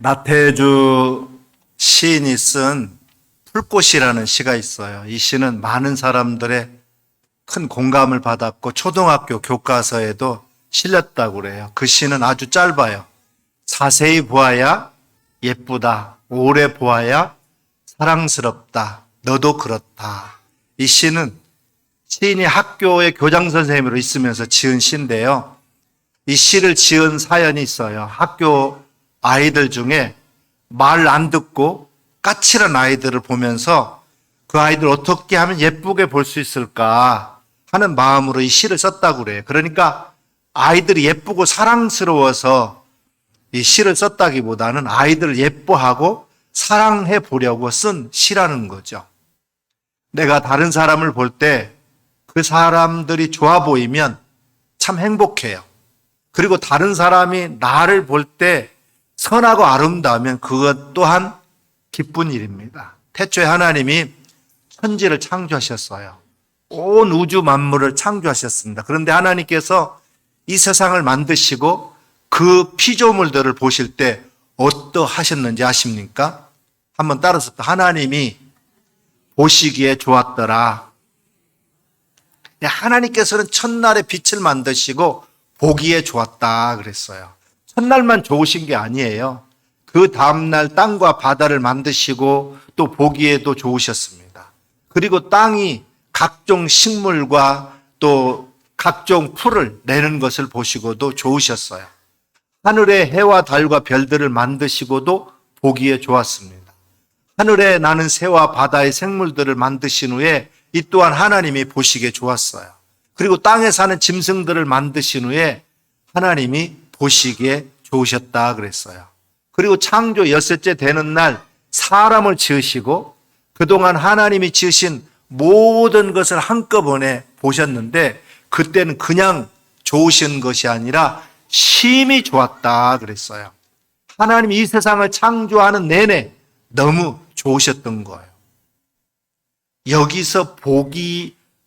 나태주 시인이 쓴 풀꽃이라는 시가 있어요. 이 시는 많은 사람들의 큰 공감을 받았고 초등학교 교과서에도 실렸다고 그래요. 그 시는 아주 짧아요. 자세히 보아야 예쁘다. 오래 보아야 사랑스럽다. 너도 그렇다. 이 시는 시인이 학교의 교장 선생님으로 있으면서 지은 시인데요. 이 시를 지은 사연이 있어요. 학교 아이들 중에 말 안 듣고 까칠한 아이들을 보면서 그 아이들 어떻게 하면 예쁘게 볼 수 있을까 하는 마음으로 이 시를 썼다고 그래요. 그러니까 아이들이 예쁘고 사랑스러워서 이 시를 썼다기보다는 아이들을 예뻐하고 사랑해 보려고 쓴 시라는 거죠. 내가 다른 사람을 볼 때 그 사람들이 좋아 보이면 참 행복해요. 그리고 다른 사람이 나를 볼 때 선하고 아름다우면 그것 또한 기쁜 일입니다. 태초에 하나님이 천지를 창조하셨어요. 온 우주 만물을 창조하셨습니다. 그런데 하나님께서 이 세상을 만드시고 그 피조물들을 보실 때 어떠하셨는지 아십니까? 한번 따라서 하나님이 보시기에 좋았더라. 하나님께서는 첫날에 빛을 만드시고 보기에 좋았다 그랬어요. 첫날만 좋으신 게 아니에요. 그 다음날 땅과 바다를 만드시고 또 보기에도 좋으셨습니다. 그리고 땅이 각종 식물과 또 각종 풀을 내는 것을 보시고도 좋으셨어요. 하늘의 해와 달과 별들을 만드시고도 보기에 좋았습니다. 하늘에 나는 새와 바다의 생물들을 만드신 후에 이 또한 하나님이 보시기에 좋았어요. 그리고 땅에 사는 짐승들을 만드신 후에 하나님이 보시기에 좋으셨다 그랬어요. 그리고 창조 엿새째 되는 날 사람을 지으시고 그동안 하나님이 지으신 모든 것을 한꺼번에 보셨는데 그때는 그냥 좋으신 것이 아니라 심히 좋았다 그랬어요. 하나님이 이 세상을 창조하는 내내 너무 좋으셨던 거예요. 여기서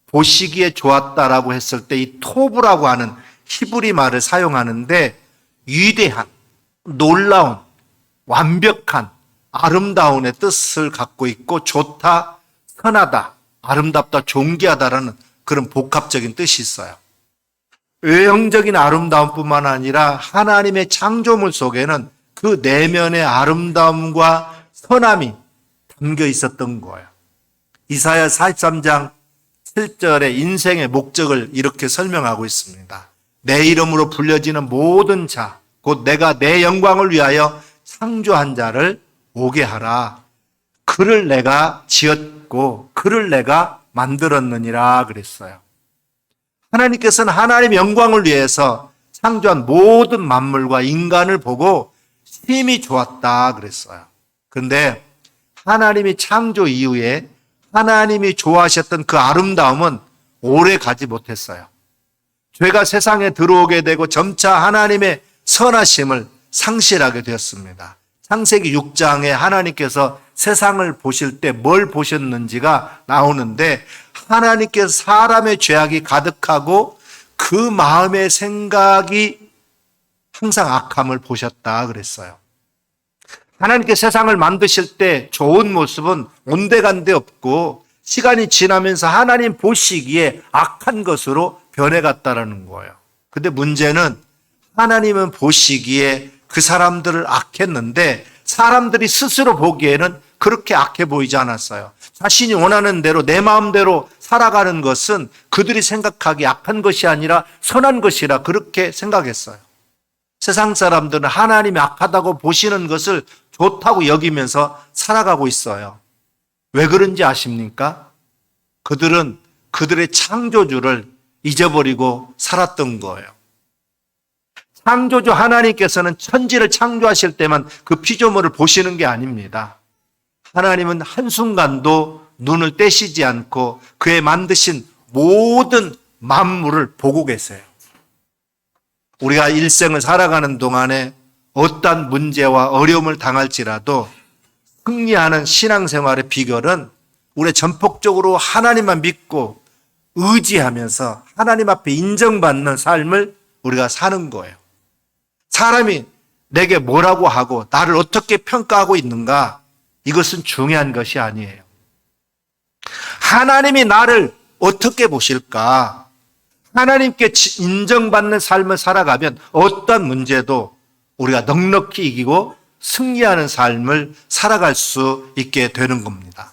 보시기에 좋았다라고 했을 때 이 토브라고 하는 히브리 말을 사용하는데 위대한, 놀라운, 완벽한, 아름다운의 뜻을 갖고 있고 좋다, 선하다, 아름답다, 존귀하다라는 그런 복합적인 뜻이 있어요. 외형적인 아름다움뿐만 아니라 하나님의 창조물 속에는 그 내면의 아름다움과 선함이 담겨 있었던 거예요. 이사야 43장 7절에 인생의 목적을 이렇게 설명하고 있습니다. 내 이름으로 불려지는 모든 자, 곧 내가 내 영광을 위하여 창조한 자를 오게 하라. 그를 내가 지었고 그를 내가 만들었느니라 그랬어요. 하나님께서는 하나님의 영광을 위해서 창조한 모든 만물과 인간을 보고 심히 좋았다 그랬어요. 그런데 하나님이 창조 이후에 하나님이 좋아하셨던 그 아름다움은 오래 가지 못했어요. 죄가 세상에 들어오게 되고 점차 하나님의 선하심을 상실하게 되었습니다. 창세기 6장에 하나님께서 세상을 보실 때 뭘 보셨는지가 나오는데 하나님께서 사람의 죄악이 가득하고 그 마음의 생각이 항상 악함을 보셨다 그랬어요. 하나님께 세상을 만드실 때 좋은 모습은 온데간데 없고 시간이 지나면서 하나님 보시기에 악한 것으로 변해갔다라는 거예요. 근데 문제는 하나님은 보시기에 그 사람들을 악했는데 사람들이 스스로 보기에는 그렇게 악해 보이지 않았어요. 자신이 원하는 대로 내 마음대로 살아가는 것은 그들이 생각하기에 악한 것이 아니라 선한 것이라 그렇게 생각했어요. 세상 사람들은 하나님이 악하다고 보시는 것을 좋다고 여기면서 살아가고 있어요. 왜 그런지 아십니까? 그들은 그들의 창조주를 잊어버리고 살았던 거예요. 창조주 하나님께서는 천지를 창조하실 때만 그 피조물을 보시는 게 아닙니다. 하나님은 한순간도 눈을 떼시지 않고 그의 만드신 모든 만물을 보고 계세요. 우리가 일생을 살아가는 동안에 어떠한 문제와 어려움을 당할지라도 승리하는 신앙생활의 비결은 우리 전폭적으로 하나님만 믿고 의지하면서 하나님 앞에 인정받는 삶을 우리가 사는 거예요. 사람이 내게 뭐라고 하고 나를 어떻게 평가하고 있는가, 이것은 중요한 것이 아니에요. 하나님이 나를 어떻게 보실까? 하나님께 인정받는 삶을 살아가면 어떤 문제도 우리가 넉넉히 이기고 승리하는 삶을 살아갈 수 있게 되는 겁니다.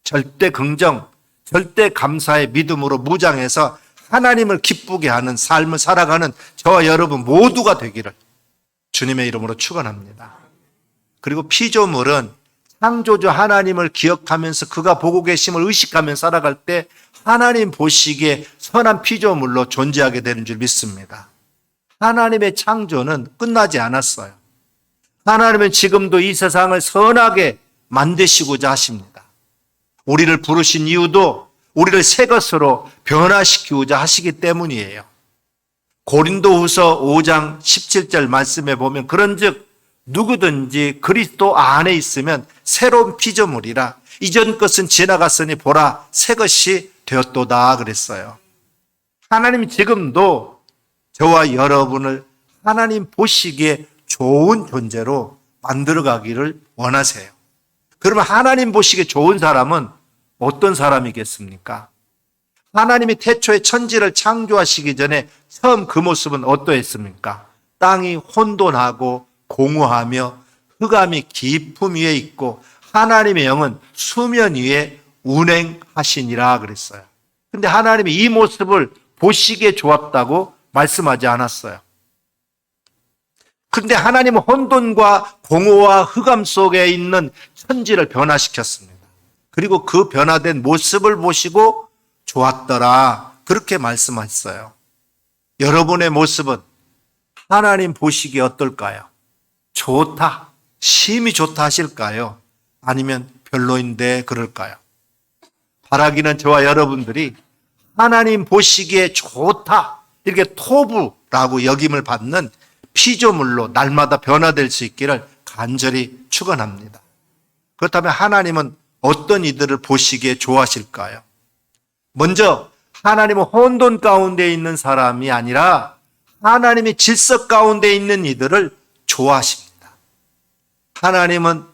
절대 긍정, 절대 감사의 믿음으로 무장해서 하나님을 기쁘게 하는 삶을 살아가는 저와 여러분 모두가 되기를 주님의 이름으로 축원합니다. 그리고 피조물은 창조주 하나님을 기억하면서 그가 보고 계심을 의식하며 살아갈 때 하나님 보시기에 선한 피조물로 존재하게 되는 줄 믿습니다. 하나님의 창조는 끝나지 않았어요. 하나님은 지금도 이 세상을 선하게 만드시고자 하십니다. 우리를 부르신 이유도 우리를 새 것으로 변화시키고자 하시기 때문이에요. 고린도후서 5장 17절 말씀에 보면 그런즉 누구든지 그리스도 안에 있으면 새로운 피조물이라 이전 것은 지나갔으니 보라 새 것이 되었도다 그랬어요. 하나님 지금도 저와 여러분을 하나님 보시기에 좋은 존재로 만들어가기를 원하세요. 그러면 하나님 보시기에 좋은 사람은 어떤 사람이겠습니까? 하나님이 태초에 천지를 창조하시기 전에 처음 그 모습은 어떠했습니까? 땅이 혼돈하고 공허하며 흑암이 깊음 위에 있고 하나님의 영은 수면 위에 운행하시니라 그랬어요. 근데 하나님이 이 모습을 보시기에 좋았다고 말씀하지 않았어요. 그런데 하나님은 혼돈과 공허와 흑암 속에 있는 천지를 변화시켰습니다. 그리고 그 변화된 모습을 보시고 좋았더라 그렇게 말씀하셨어요. 여러분의 모습은 하나님 보시기에 어떨까요? 좋다, 심히 좋다 하실까요? 아니면 별로인데 그럴까요? 바라기는 저와 여러분들이 하나님 보시기에 좋다, 이렇게 토부라고 여김을 받는 피조물로 날마다 변화될 수 있기를 간절히 축원합니다. 그렇다면 하나님은 어떤 이들을 보시기에 좋아하실까요? 먼저 하나님은 혼돈 가운데 있는 사람이 아니라 하나님의 질서 가운데 있는 이들을 좋아하십니다. 하나님은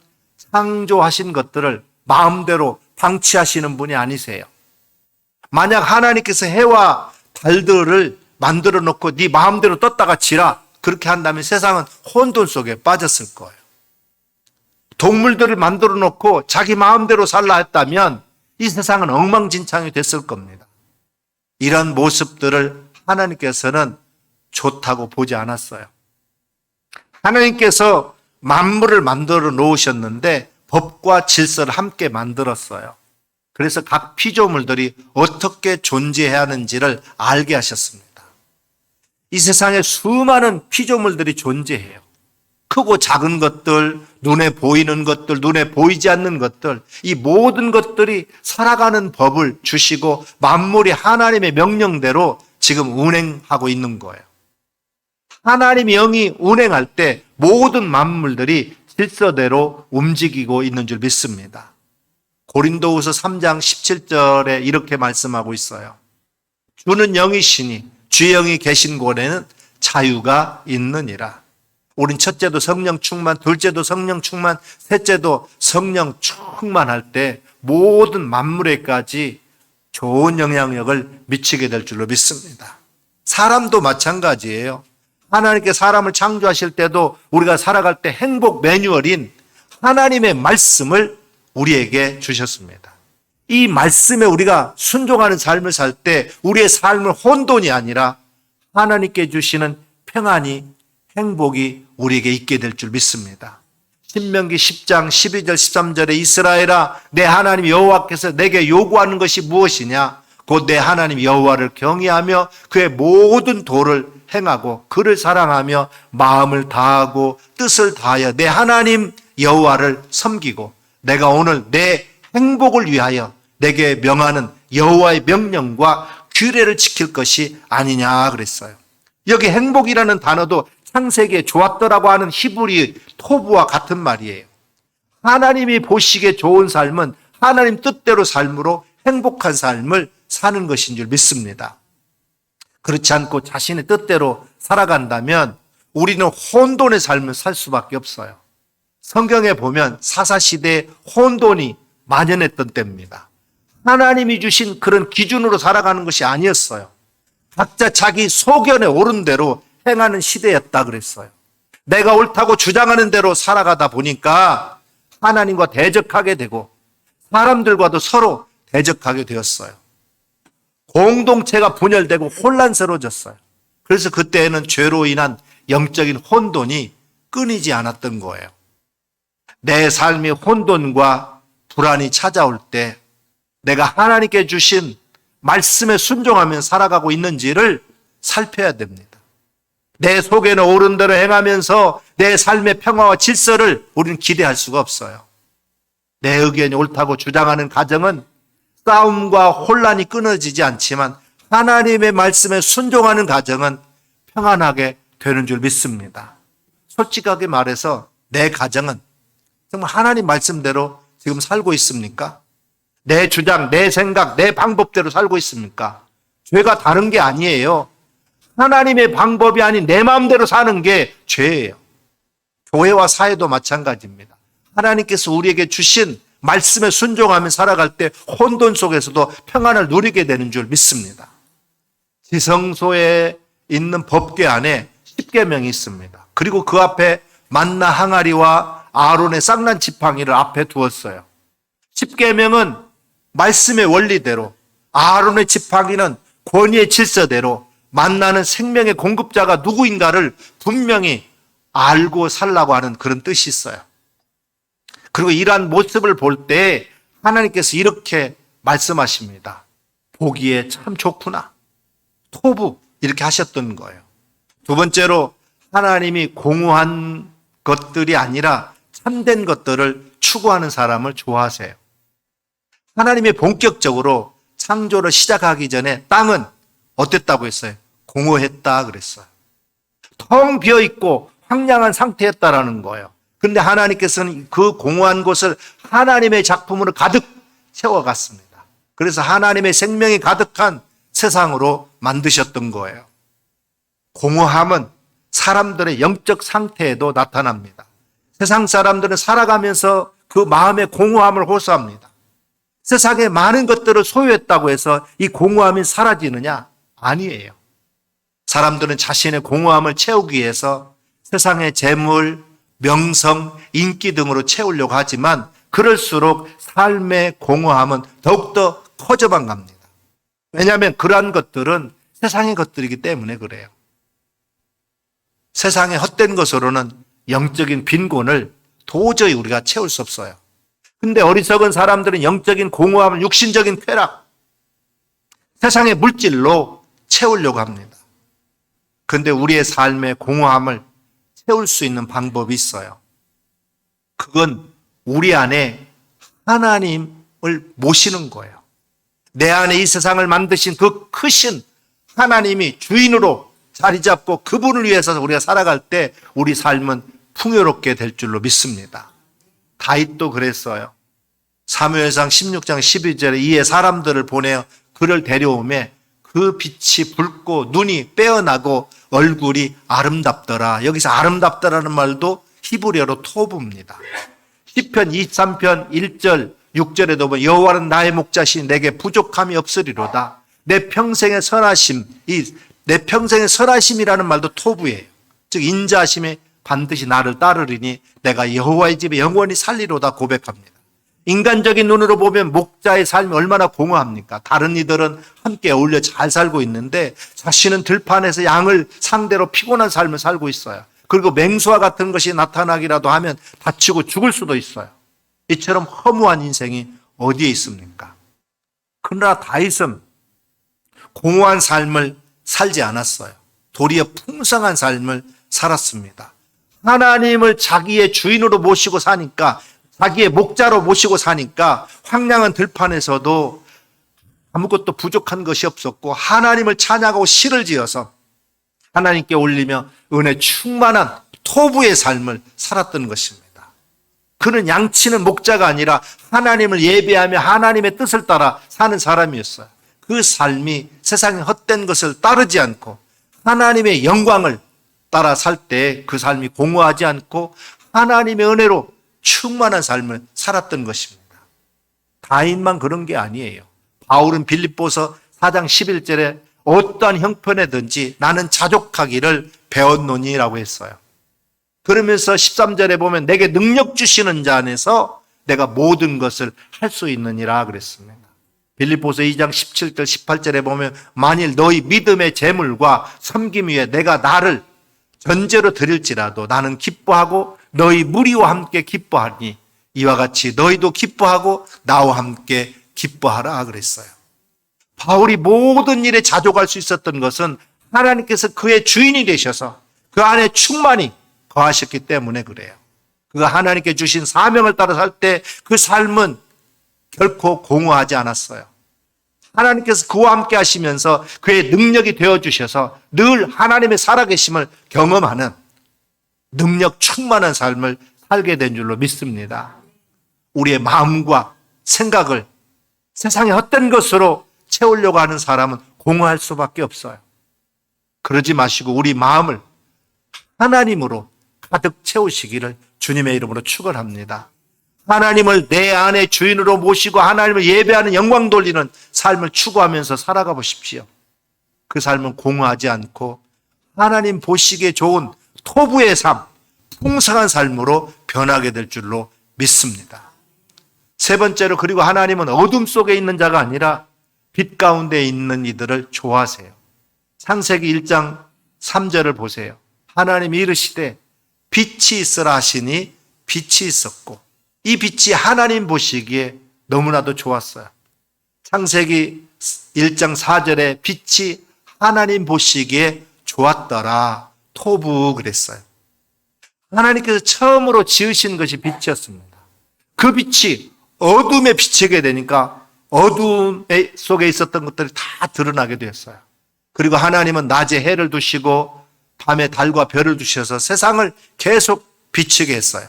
창조하신 것들을 마음대로 방치하시는 분이 아니세요. 만약 하나님께서 해와 달들을 만들어 놓고 네 마음대로 떴다가 치라 그렇게 한다면 세상은 혼돈 속에 빠졌을 거예요. 동물들을 만들어 놓고 자기 마음대로 살라 했다면 이 세상은 엉망진창이 됐을 겁니다. 이런 모습들을 하나님께서는 좋다고 보지 않았어요. 하나님께서 만물을 만들어 놓으셨는데 법과 질서를 함께 만들었어요. 그래서 각 피조물들이 어떻게 존재해야 하는지를 알게 하셨습니다. 이 세상에 수많은 피조물들이 존재해요. 크고 작은 것들, 눈에 보이는 것들, 눈에 보이지 않는 것들, 이 모든 것들이 살아가는 법을 주시고 만물이 하나님의 명령대로 지금 운행하고 있는 거예요. 하나님의 영이 운행할 때 모든 만물들이 질서대로 움직이고 있는 줄 믿습니다. 고린도후서 3장 17절에 이렇게 말씀하고 있어요. 주는 영이시니 주의 영이 계신 곳에는 자유가 있느니라. 우린 첫째도 성령 충만, 둘째도 성령 충만, 셋째도 성령 충만할 때 모든 만물에까지 좋은 영향력을 미치게 될 줄로 믿습니다. 사람도 마찬가지예요. 하나님께 사람을 창조하실 때도 우리가 살아갈 때 행복 매뉴얼인 하나님의 말씀을 우리에게 주셨습니다. 이 말씀에 우리가 순종하는 삶을 살 때 우리의 삶은 혼돈이 아니라 하나님께 주시는 평안이, 행복이 우리에게 있게 될 줄 믿습니다. 신명기 10장 12절 13절에 이스라엘아 내 하나님 여호와께서 내게 요구하는 것이 무엇이냐? 곧 내 하나님 여호와를 경외하며 그의 모든 도를 행하고 그를 사랑하며 마음을 다하고 뜻을 다하여 내 하나님 여호와를 섬기고 내가 오늘 내 행복을 위하여 내게 명하는 여호와의 명령과 규례를 지킬 것이 아니냐 그랬어요. 여기 행복이라는 단어도 창세기에 좋았더라고 하는 히브리 토부와 같은 말이에요. 하나님이 보시기에 좋은 삶은 하나님 뜻대로 삶으로 행복한 삶을 사는 것인 줄 믿습니다. 그렇지 않고 자신의 뜻대로 살아간다면 우리는 혼돈의 삶을 살 수밖에 없어요. 성경에 보면 사사시대에 혼돈이 만연했던 때입니다. 하나님이 주신 그런 기준으로 살아가는 것이 아니었어요. 각자 자기 소견에 옳은 대로 행하는 시대였다 그랬어요. 내가 옳다고 주장하는 대로 살아가다 보니까 하나님과 대적하게 되고 사람들과도 서로 대적하게 되었어요. 공동체가 분열되고 혼란스러워졌어요. 그래서 그때에는 죄로 인한 영적인 혼돈이 끊이지 않았던 거예요. 내 삶의 혼돈과 불안이 찾아올 때 내가 하나님께 주신 말씀에 순종하며 살아가고 있는지를 살펴야 됩니다. 내 속에는 옳은 대로 행하면서 내 삶의 평화와 질서를 우리는 기대할 수가 없어요. 내 의견이 옳다고 주장하는 가정은 싸움과 혼란이 끊어지지 않지만 하나님의 말씀에 순종하는 가정은 평안하게 되는 줄 믿습니다. 솔직하게 말해서 내 가정은 정말 하나님 말씀대로 지금 살고 있습니까? 내 주장, 내 생각, 내 방법대로 살고 있습니까? 죄가 다른 게 아니에요. 하나님의 방법이 아닌 내 마음대로 사는 게 죄예요. 교회와 사회도 마찬가지입니다. 하나님께서 우리에게 주신 말씀에 순종하며 살아갈 때 혼돈 속에서도 평안을 누리게 되는 줄 믿습니다. 지성소에 있는 법궤 안에 십계명이 있습니다. 그리고 그 앞에 만나 항아리와 아론의 쌍난 지팡이를 앞에 두었어요. 십계명은 말씀의 원리대로, 아론의 지팡이는 권위의 질서대로, 만나는 생명의 공급자가 누구인가를 분명히 알고 살라고 하는 그런 뜻이 있어요. 그리고 이러한 모습을 볼 때 하나님께서 이렇게 말씀하십니다. 보기에 참 좋구나. 토부 이렇게 하셨던 거예요. 두 번째로 하나님이 공허한 것들이 아니라 참된 것들을 추구하는 사람을 좋아하세요. 하나님이 본격적으로 창조를 시작하기 전에 땅은 어땠다고 했어요? 공허했다 그랬어요. 텅 비어있고 황량한 상태였다라는 거예요. 그런데 하나님께서는 그 공허한 곳을 하나님의 작품으로 가득 채워갔습니다. 그래서 하나님의 생명이 가득한 세상으로 만드셨던 거예요. 공허함은 사람들의 영적 상태에도 나타납니다. 세상 사람들은 살아가면서 그 마음의 공허함을 호소합니다. 세상에 많은 것들을 소유했다고 해서 이 공허함이 사라지느냐? 아니에요. 사람들은 자신의 공허함을 채우기 위해서 세상의 재물, 명성, 인기 등으로 채우려고 하지만 그럴수록 삶의 공허함은 더욱더 커져만 갑니다. 왜냐하면 그러한 것들은 세상의 것들이기 때문에 그래요. 세상의 헛된 것으로는 영적인 빈곤을 도저히 우리가 채울 수 없어요. 근데 어리석은 사람들은 영적인 공허함을 육신적인 쾌락, 세상의 물질로 채우려고 합니다. 그런데 우리의 삶의 공허함을 채울 수 있는 방법이 있어요. 그건 우리 안에 하나님을 모시는 거예요. 내 안에 이 세상을 만드신 그 크신 하나님이 주인으로 자리 잡고 그분을 위해서 우리가 살아갈 때 우리 삶은 풍요롭게 될 줄로 믿습니다. 다윗도 그랬어요. 사무엘상 16장 12절에 이에 사람들을 보내어 그를 데려오매 그 빛이 붉고 눈이 빼어나고 얼굴이 아름답더라. 여기서 아름답더라는 말도 히브리어로 토부입니다. 시편 23편 1절 6절에도 보면 여호와는 나의 목자시니 내게 부족함이 없으리로다. 내 평생의 선하심, 내 평생의 선하심이라는 말도 토부예요. 즉 인자하심이 반드시 나를 따르리니 내가 여호와의 집에 영원히 살리로다 고백합니다. 인간적인 눈으로 보면 목자의 삶이 얼마나 공허합니까? 다른 이들은 함께 어울려 잘 살고 있는데 자신은 들판에서 양을 상대로 피곤한 삶을 살고 있어요. 그리고 맹수와 같은 것이 나타나기라도 하면 다치고 죽을 수도 있어요. 이처럼 허무한 인생이 어디에 있습니까? 그러나 다윗은 공허한 삶을 살지 않았어요. 도리어 풍성한 삶을 살았습니다. 하나님을 자기의 주인으로 모시고 사니까, 자기의 목자로 모시고 사니까 황량한 들판에서도 아무것도 부족한 것이 없었고 하나님을 찬양하고 시를 지어서 하나님께 올리며 은혜 충만한 토부의 삶을 살았던 것입니다. 그는 양치는 목자가 아니라 하나님을 예배하며 하나님의 뜻을 따라 사는 사람이었어요. 그 삶이 세상의 헛된 것을 따르지 않고 하나님의 영광을 따라 살 때 그 삶이 공허하지 않고 하나님의 은혜로 충만한 삶을 살았던 것입니다. 다윗만 그런 게 아니에요. 바울은 빌립보서 4장 11절에 어떠한 형편에든지 나는 자족하기를 배웠노니라고 했어요. 그러면서 13절에 보면 내게 능력 주시는 자 안에서 내가 모든 것을 할 수 있느니라 그랬습니다. 빌립보서 2장 17절 18절에 보면 만일 너희 믿음의 재물과 섬김 위에 내가 나를 전제로 드릴지라도 나는 기뻐하고 너희 무리와 함께 기뻐하니 이와 같이 너희도 기뻐하고 나와 함께 기뻐하라 그랬어요. 바울이 모든 일에 자족할 수 있었던 것은 하나님께서 그의 주인이 되셔서 그 안에 충만히 거하셨기 때문에 그래요. 그가 하나님께 주신 사명을 따라 살 때 그 삶은 결코 공허하지 않았어요. 하나님께서 그와 함께 하시면서 그의 능력이 되어주셔서 늘 하나님의 살아계심을 경험하는 능력 충만한 삶을 살게 된 줄로 믿습니다. 우리의 마음과 생각을 세상의 헛된 것으로 채우려고 하는 사람은 공허할 수밖에 없어요. 그러지 마시고 우리 마음을 하나님으로 가득 채우시기를 주님의 이름으로 축원합니다. 하나님을 내 안에 주인으로 모시고 하나님을 예배하는 영광 돌리는 삶을 추구하면서 살아가 보십시오. 그 삶은 공허하지 않고 하나님 보시기에 좋은 토부의 삶, 풍성한 삶으로 변하게 될 줄로 믿습니다. 세 번째로, 그리고 하나님은 어둠 속에 있는 자가 아니라 빛 가운데 있는 이들을 좋아하세요. 창세기 1장 3절을 보세요. 하나님이 이르시되 빛이 있으라 하시니 빛이 있었고 이 빛이 하나님 보시기에 너무나도 좋았어요. 창세기 1장 4절에 빛이 하나님 보시기에 좋았더라. 토부 그랬어요. 하나님께서 처음으로 지으신 것이 빛이었습니다. 그 빛이 어둠에 비치게 되니까 어둠 속에 있었던 것들이 다 드러나게 되었어요. 그리고 하나님은 낮에 해를 두시고 밤에 달과 별을 두셔서 세상을 계속 비추게 했어요.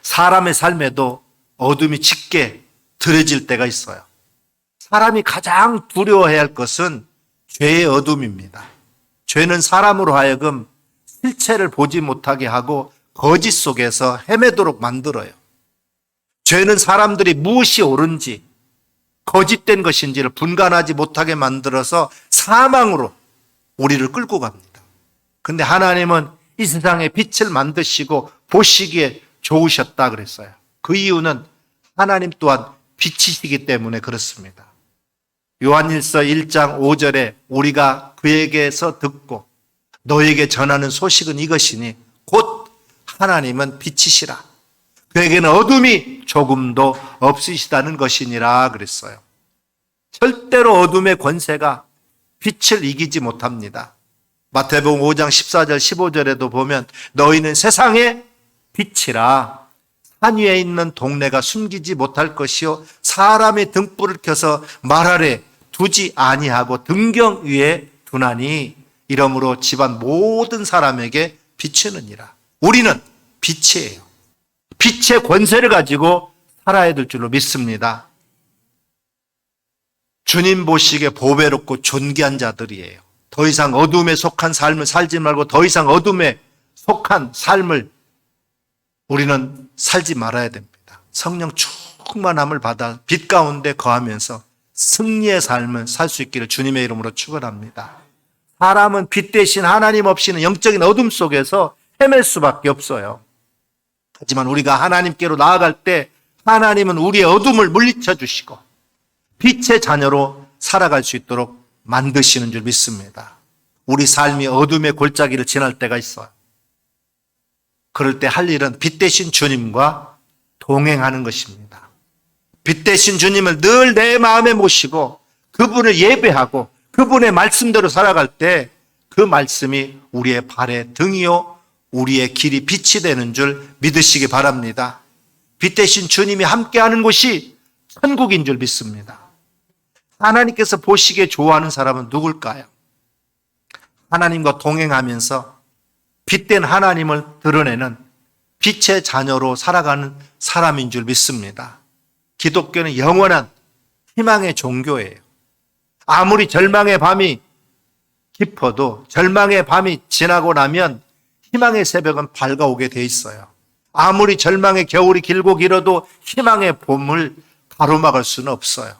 사람의 삶에도 어둠이 짙게 드러질 때가 있어요. 사람이 가장 두려워해야 할 것은 죄의 어둠입니다. 죄는 사람으로 하여금 실체를 보지 못하게 하고 거짓 속에서 헤매도록 만들어요. 죄는 사람들이 무엇이 옳은지 거짓된 것인지를 분간하지 못하게 만들어서 사망으로 우리를 끌고 갑니다. 그런데 하나님은 이 세상에 빛을 만드시고 보시기에 좋으셨다 그랬어요. 그 이유는 하나님 또한 빛이시기 때문에 그렇습니다. 요한일서 1장 5절에 우리가 그에게서 듣고 너에게 전하는 소식은 이것이니 곧 하나님은 빛이시라. 그에게는 어둠이 조금도 없으시다는 것이니라 그랬어요. 절대로 어둠의 권세가 빛을 이기지 못합니다. 마태복음 5장 14절 15절에도 보면 너희는 세상의 빛이라. 산 위에 있는 동네가 숨기지 못할 것이요 사람의 등불을 켜서 말 아래 두지 아니하고 등경 위에 두나니 이러므로 집안 모든 사람에게 비추느니라. 우리는 빛이에요. 빛의 권세를 가지고 살아야 될 줄로 믿습니다. 주님 보시기에 보배롭고 존귀한 자들이에요. 더 이상 어둠에 속한 삶을 살지 말고 더 이상 어둠에 속한 삶을 우리는 살지 말아야 됩니다. 성령 충만함을 받아 빛 가운데 거하면서 승리의 삶을 살 수 있기를 주님의 이름으로 축원합니다. 사람은 빛 대신 하나님 없이는 영적인 어둠 속에서 헤맬 수밖에 없어요. 하지만 우리가 하나님께로 나아갈 때 하나님은 우리의 어둠을 물리쳐 주시고 빛의 자녀로 살아갈 수 있도록 만드시는 줄 믿습니다. 우리 삶이 어둠의 골짜기를 지날 때가 있어요. 그럴 때 할 일은 빛 대신 주님과 동행하는 것입니다. 빛 대신 주님을 늘 내 마음에 모시고 그분을 예배하고 그분의 말씀대로 살아갈 때 그 말씀이 우리의 발의 등이요 우리의 길이 빛이 되는 줄 믿으시기 바랍니다. 빛 대신 주님이 함께하는 곳이 천국인 줄 믿습니다. 하나님께서 보시기에 좋아하는 사람은 누굴까요? 하나님과 동행하면서 빛된 하나님을 드러내는 빛의 자녀로 살아가는 사람인 줄 믿습니다. 기독교는 영원한 희망의 종교예요. 아무리 절망의 밤이 깊어도 절망의 밤이 지나고 나면 희망의 새벽은 밝아오게 돼 있어요. 아무리 절망의 겨울이 길고 길어도 희망의 봄을 가로막을 수는 없어요.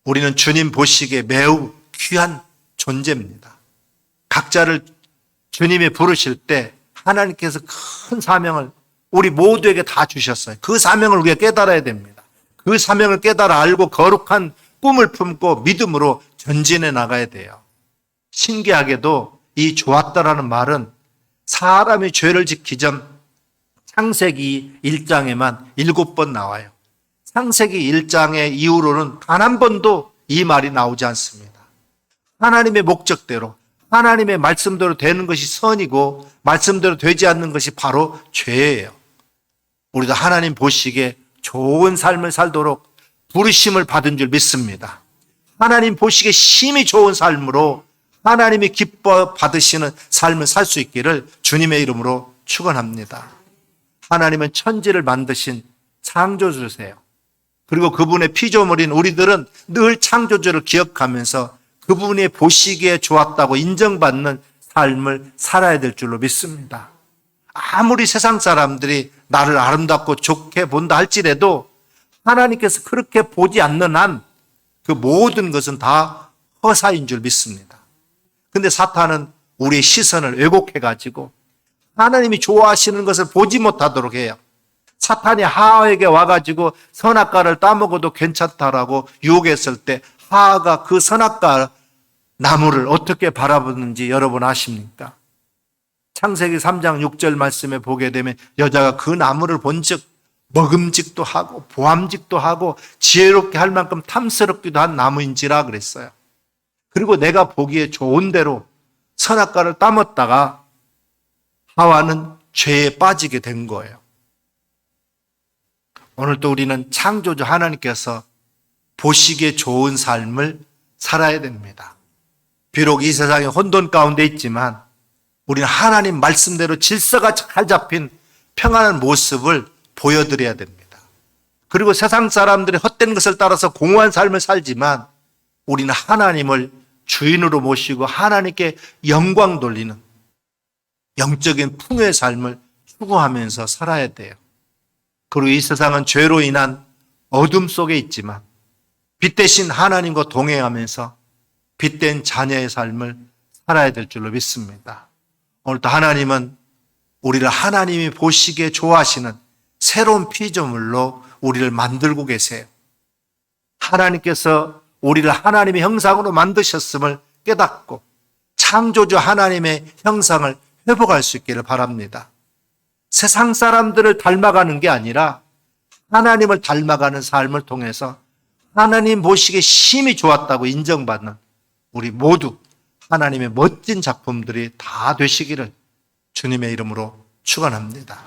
우리는 주님 보시기에 매우 귀한 존재입니다. 각자를 주님이 부르실 때 하나님께서 큰 사명을 우리 모두에게 다 주셨어요. 그 사명을 우리가 깨달아야 됩니다. 그 사명을 깨달아 알고 거룩한 꿈을 품고 믿음으로 전진해 나가야 돼요. 신기하게도 이 좋았다라는 말은 사람이 죄를 짓기 전 창세기 1장에만 7번 나와요. 창세기 1장의 이후로는 단 한 번도 이 말이 나오지 않습니다. 하나님의 목적대로 하나님의 말씀대로 되는 것이 선이고 말씀대로 되지 않는 것이 바로 죄예요. 우리도 하나님 보시기에 좋은 삶을 살도록 부르심을 받은 줄 믿습니다. 하나님 보시기에 심히 좋은 삶으로 하나님이 기뻐 받으시는 삶을 살 수 있기를 주님의 이름으로 축원합니다. 하나님은 천지를 만드신 창조주세요. 그리고 그분의 피조물인 우리들은 늘 창조주를 기억하면서 그분이 보시기에 좋았다고 인정받는 삶을 살아야 될 줄로 믿습니다. 아무리 세상 사람들이 나를 아름답고 좋게 본다 할지라도 하나님께서 그렇게 보지 않는 한 그 모든 것은 다 허사인 줄 믿습니다. 근데 사탄은 우리의 시선을 왜곡해가지고 하나님이 좋아하시는 것을 보지 못하도록 해요. 사탄이 하와에게 와가지고 선악과를 따먹어도 괜찮다라고 유혹했을 때 하와가 그 선악과 나무를 어떻게 바라보는지 여러분 아십니까? 창세기 3장 6절 말씀에 보게 되면 여자가 그 나무를 본즉 먹음직도 하고 보암직도 하고 지혜롭게 할 만큼 탐스럽기도 한 나무인지라 그랬어요. 그리고 내가 보기에 좋은 대로 선악과를 따먹다가 하와는 죄에 빠지게 된 거예요. 오늘도 우리는 창조주 하나님께서 보시기에 좋은 삶을 살아야 됩니다. 비록 이 세상에 혼돈 가운데 있지만 우리는 하나님 말씀대로 질서가 잘 잡힌 평안한 모습을 보여드려야 됩니다. 그리고 세상 사람들이 헛된 것을 따라서 공허한 삶을 살지만 우리는 하나님을 주인으로 모시고 하나님께 영광 돌리는 영적인 풍요의 삶을 추구하면서 살아야 돼요. 그리고 이 세상은 죄로 인한 어둠 속에 있지만 빛 대신 하나님과 동행하면서 빛된 자녀의 삶을 살아야 될 줄로 믿습니다. 오늘도 하나님은 우리를 하나님이 보시기에 좋아하시는 새로운 피조물로 우리를 만들고 계세요. 하나님께서 우리를 하나님의 형상으로 만드셨음을 깨닫고 창조주 하나님의 형상을 회복할 수 있기를 바랍니다. 세상 사람들을 닮아가는 게 아니라 하나님을 닮아가는 삶을 통해서 하나님 보시기에 심히 좋았다고 인정받는 우리 모두 하나님의 멋진 작품들이 다 되시기를 주님의 이름으로 축원합니다.